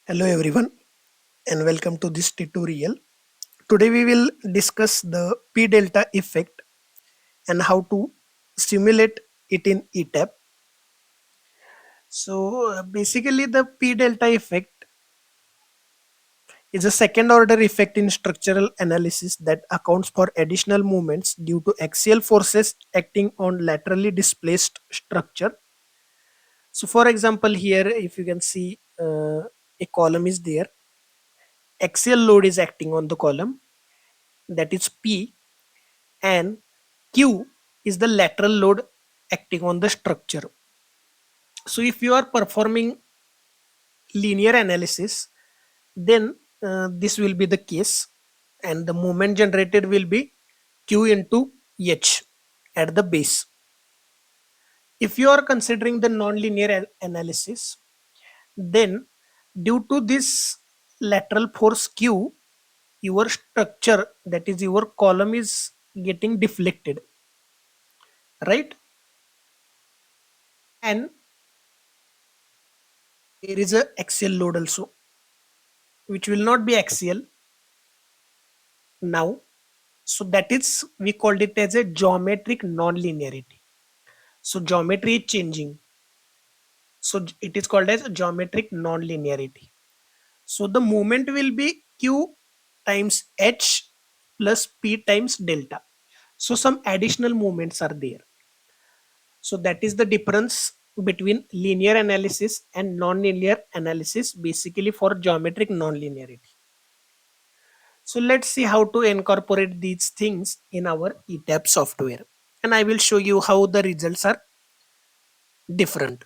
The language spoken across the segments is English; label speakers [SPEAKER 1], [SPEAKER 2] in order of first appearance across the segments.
[SPEAKER 1] Hello everyone and welcome to this tutorial. Today we will discuss the P delta effect and how to simulate it in ETAP. Basically the P delta effect is a second order effect in structural analysis that accounts for additional movements due to axial forces acting on laterally displaced structure. So for example here if you can see a column is there, axial load is acting on the column, that is P, and Q is the lateral load acting on the structure. So if you are performing linear analysis, then this will be the case, and the moment generated will be Q into H at the base. If you are considering the nonlinear analysis, then due to this lateral force Q, your structure, that is your column, is getting deflected, right? And there is a axial load also, which will not be axial now. So that is, we called it as a geometric non-linearity. So geometry is changing. So it is called as geometric non-linearity. So the moment will be Q times H plus P times delta. So some additional movements are there. So that is the difference between linear analysis and non-linear analysis, basically for geometric non-linearity. So let's see how to incorporate these things in our ETAP software. And I will show you how the results are different.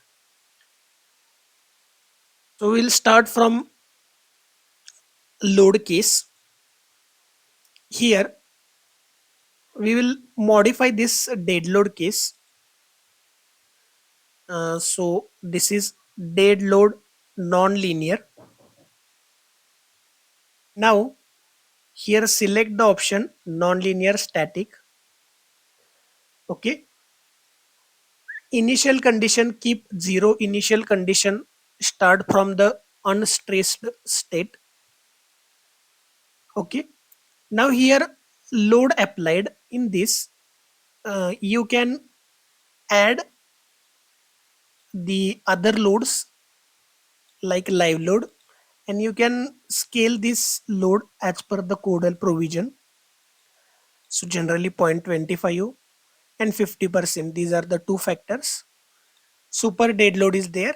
[SPEAKER 1] So we'll start from load case. Here we will modify this dead load case. So this is dead load non-linear. Now here select the option non-linear static. Okay. Initial condition, keep 0. Initial condition, start from the unstressed state. Okay. Now here load applied in this, you can add the other loads like live load, and you can scale this load as per the codal provision. So generally 0.25 and 50%, these are the two factors. Super dead load is there.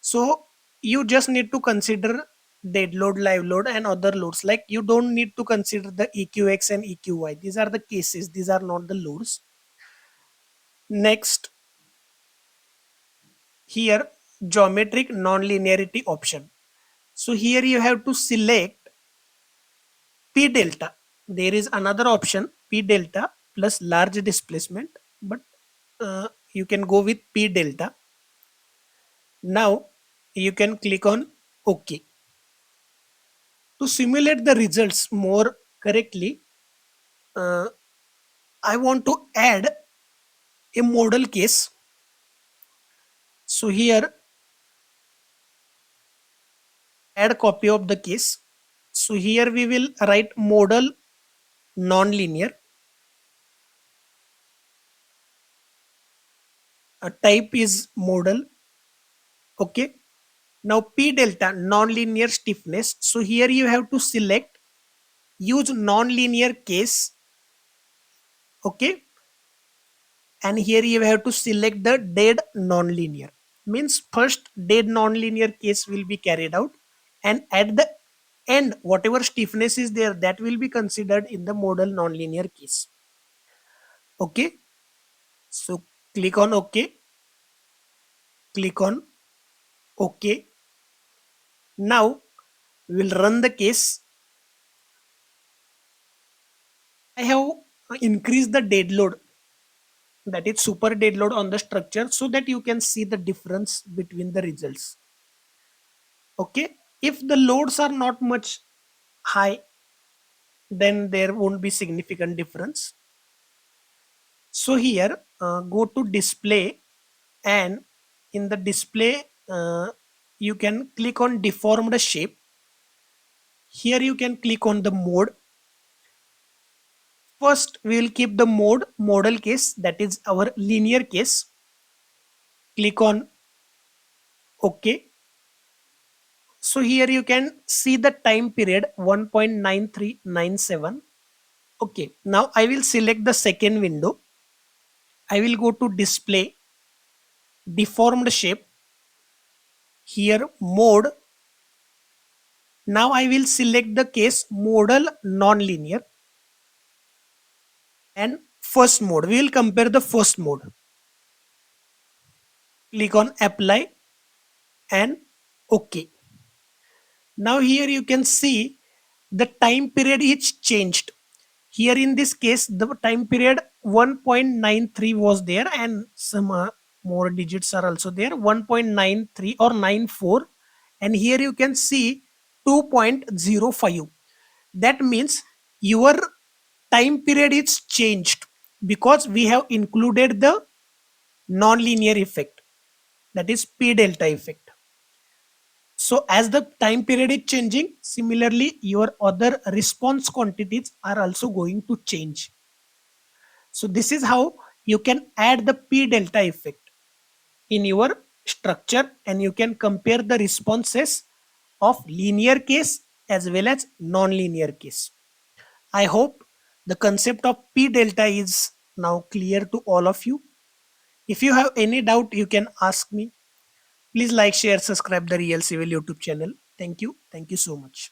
[SPEAKER 1] So you just need to consider dead load, live load, and other loads. Like you don't need to consider the EQX and EQY. These are the cases, these are not the loads. Next, here geometric non-linearity option. So here you have to select P delta. There is another option P delta plus large displacement, but you can go with P delta. Now you can click on OK. To simulate the results more correctly, uh, I want to add a model case. So here add copy of the case. So here we will write model non-linear. Type is model. Okay. Now P delta non-linear stiffness. So here you have to select use non-linear case. Okay. And here you have to select the dead non-linear. Means first dead non-linear case will be carried out, and at the end whatever stiffness is there, that will be considered in the model non-linear case. Okay. So click on OK. Click on OK. Now we will run the case. I have increased the dead load, that is super dead load, on the structure so that you can see the difference between the results. Okay. If the loads are not much high, then there won't be significant difference. So here go to display, and in the display you can click on deformed shape. Here you can click on the mode. First, we will keep the modal case, that is our linear case. Click on OK. So here you can see the time period 1.9397. Okay, now I will select the second window. I will go to display, deformed shape, here mode. Now I will select the case modal nonlinear and first mode. We will compare the first mode. Click on apply and OK. Now here you can see the time period is changed. Here in this case, the time period 1.93 was there and some more digits are also there, 1.93 or 94. And here you can see 2.05. That means your time period is changed because we have included the non-linear effect, that is P delta effect. So as the time period is changing, similarly your other response quantities are also going to change. So this is how you can add the P delta effect in your structure, and you can compare the responses of linear case as well as non-linear case. I hope the concept of P delta is now clear to all of you. If you have any doubt, you can ask me. Please like, share, subscribe the Real Civil YouTube channel. Thank you. Thank you so much.